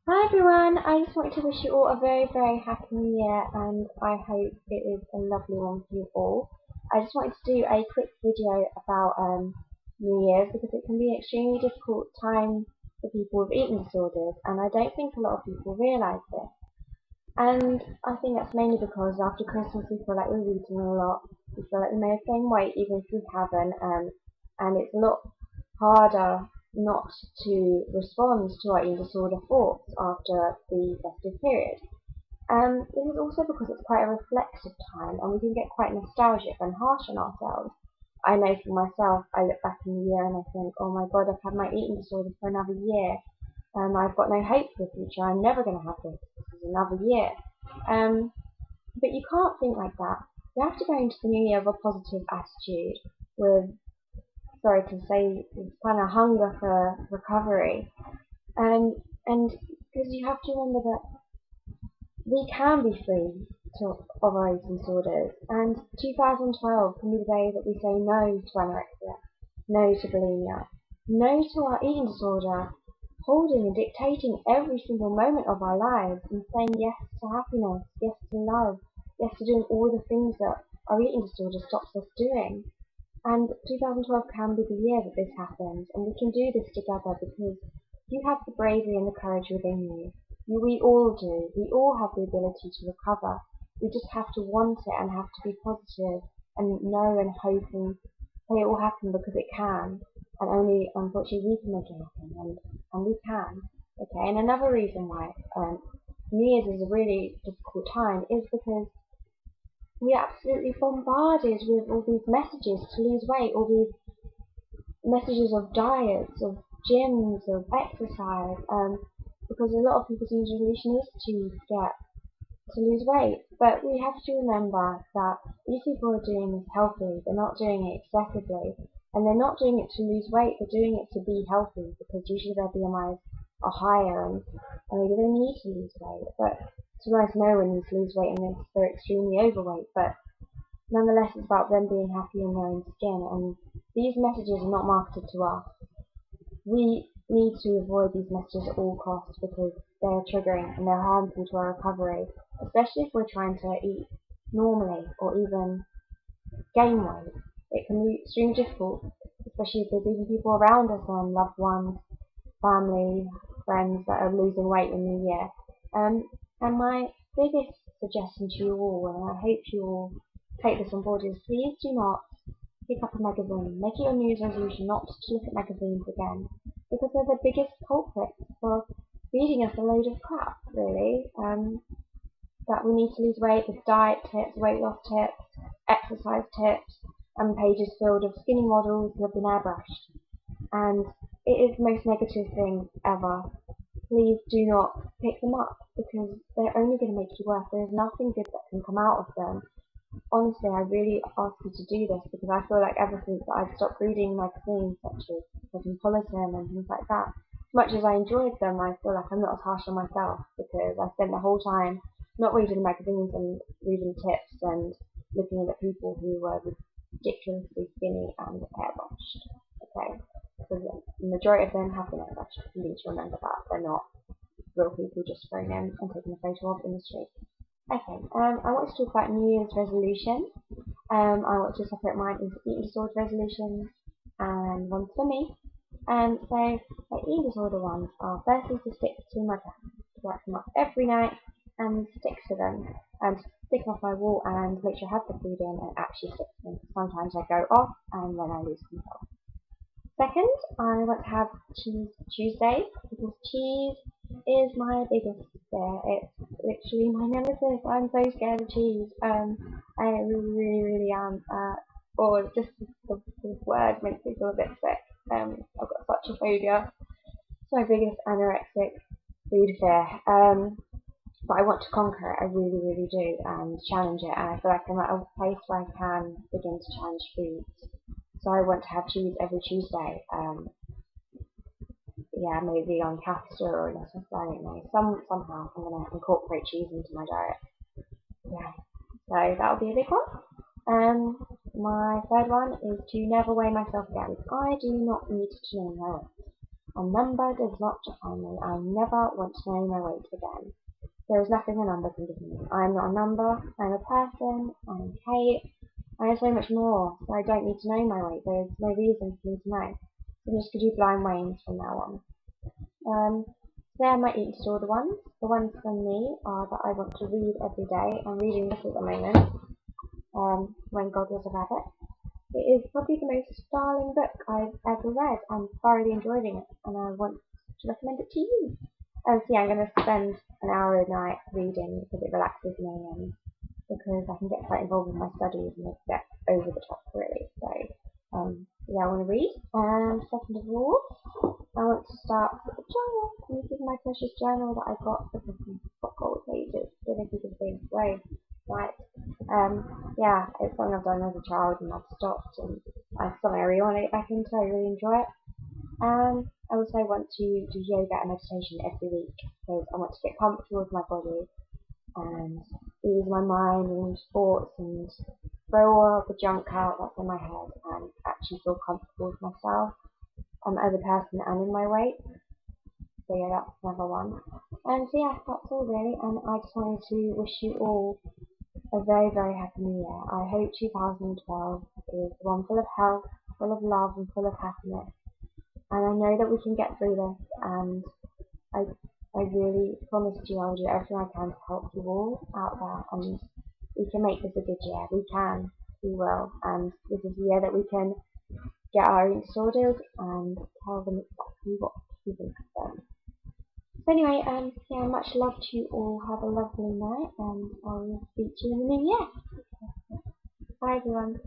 Hi everyone, I just wanted to wish you all a very happy new year and I hope it is a lovely one for you all. I just wanted to do a quick video about New Year's because it can be an extremely difficult time for people with eating disorders and I don't think a lot of people realise this. And I think that's mainly because after Christmas we feel like we're eating a lot, we feel like we may have gained weight even if we haven't, and it's a lot harder not to respond to our eating disorder thoughts after the festive period. This is also because it's quite a reflective time and we can get quite nostalgic and harsh on ourselves. I know for myself, I look back in the year and I think, oh my god, I've had my eating disorder for another year. I've got no hope for the future. I'm never going to have this. This is another year. Um, but you can't think like that. You have to go into the new year with a positive attitude, with, sorry to say, this kind of hunger for recovery. And because you have to remember that we can be free of our eating disorders. And 2012 can be the day that we say no to anorexia, no to bulimia, no to our eating disorder, holding and dictating every single moment of our lives and saying yes to happiness, yes to love, yes to doing all the things that our eating disorder stops us doing. And 2012 can be the year that this happens, and we can do this together because you have the bravery and the courage within you. We all do. We all have the ability to recover. We just have to want it and have to be positive and know and hope and say it will happen because it can. And only, unfortunately, we can make it happen, and we can. Okay, and another reason why New Year's is a really difficult time is because we're absolutely bombarded with all these messages to lose weight, all these messages of diets, of gyms, of exercise, because a lot of people's New Year's resolution is to lose weight. But we have to remember that these people are doing this healthy, they're not doing it excessively, and they're not doing it to lose weight, they're doing it to be healthy, because usually their BMIs are higher and maybe they need to lose weight. But to be honest, no one needs to lose weight unless they're extremely overweight. But nonetheless, it's about them being happy in their own skin, and these messages are not marketed to us. We need to avoid these messages at all costs because they're triggering and they're harmful to our recovery, especially if we're trying to eat normally or even gain weight. It can be extremely difficult, especially if there's even people around us and loved ones, family, friends that are losing weight in the year. And my biggest suggestion to you all, and I hope you all take this on board, is please do not pick up a magazine. Make it your New Year's resolution not to look at magazines again, because they're the biggest culprits for feeding us a load of crap, really. That we need to lose weight with diet tips, weight loss tips, exercise tips, and pages filled of skinny models that have been airbrushed. And it is the most negative thing ever. Please do not pick them up because they're only going to make you worse. There is nothing good that can come out of them. Honestly, I really ask you to do this because I feel like ever since I've stopped reading magazines such as Cosmopolitan and things like that, as much as I enjoyed them, I feel like I'm not as harsh on myself because I spent the whole time not reading magazines and reading tips and looking at people who were ridiculously skinny and airbrushed. Okay, because the majority of them have been airbrushed. You need to remember that they're not real people just thrown in and taken a photo of in the street. Okay, I want to talk about New Year's resolutions. I want to separate mine into eating disorder resolutions and ones for me. So my eating disorder ones are firstly to stick to my plan, to write them up every night and stick to them, and stick them off my wall and make sure I have the food in and actually stick to them. Sometimes I go off and then I lose control. Second, I want to have Cheese Tuesday because cheese is my biggest fear. It's literally my nemesis. I'm so scared of cheese. I really am. Or just the word makes me feel a bit sick. I've got such a phobia. It's my biggest anorexic food fear. But I want to conquer it. I really do, and challenge it. And I feel like I'm at a place where I can begin to challenge foods. So I want to have cheese every Tuesday. Yeah, maybe on Castor or lettuce, I don't know. Somehow I'm gonna incorporate cheese into my diet. Yeah, so that'll be a big one. My third one is to never weigh myself again. I do not need to know it. A number does not define me. I never want to know my weight again. There is nothing a number can give me. I am not a number. I am a person. I am Kate. I am so much more, so I don't need to know my weight. There is no reason for me to know. So I'm just going to do blind wanes from now on. They're my eating disorder ones. The ones for me are that I want to read every day. I'm reading this at the moment, When God Was a Rabbit. It is probably the most darling book I've ever read. I'm thoroughly enjoying it, and I want to recommend it to you. So yeah, I'm going to spend an hour a night reading because it relaxes me and because I can get quite involved with my studies and it gets over the top really. So yeah, I want to read. And second of all, I want to start with a journal. And this is my precious journal that I got because I've got gold pages. I don't know if you can see this way. Right. Yeah, it's something I've done as a child and I've stopped and it's something I really want to get back into. I really enjoy it. I also want to do yoga and meditation every week because I want to get comfortable with my body and ease my mind and thoughts and throw all the junk out that's in my head and actually feel comfortable with myself as a person and in my weight. So yeah, that's another one. And so yeah, that's all really, and I just wanted to wish you all a very, very happy new year. I hope 2012 is one full of health, full of love and full of happiness. And I know that we can get through this, and I really promised you I'll do everything I can to help you all out there, and we can make this a good year. We can, we will, and this is the year that we can get our eating disorders and tell them exactly what we think of them. So anyway, yeah, much love to you all. Have a lovely night, and I'll speak to you in the new year. Bye everyone.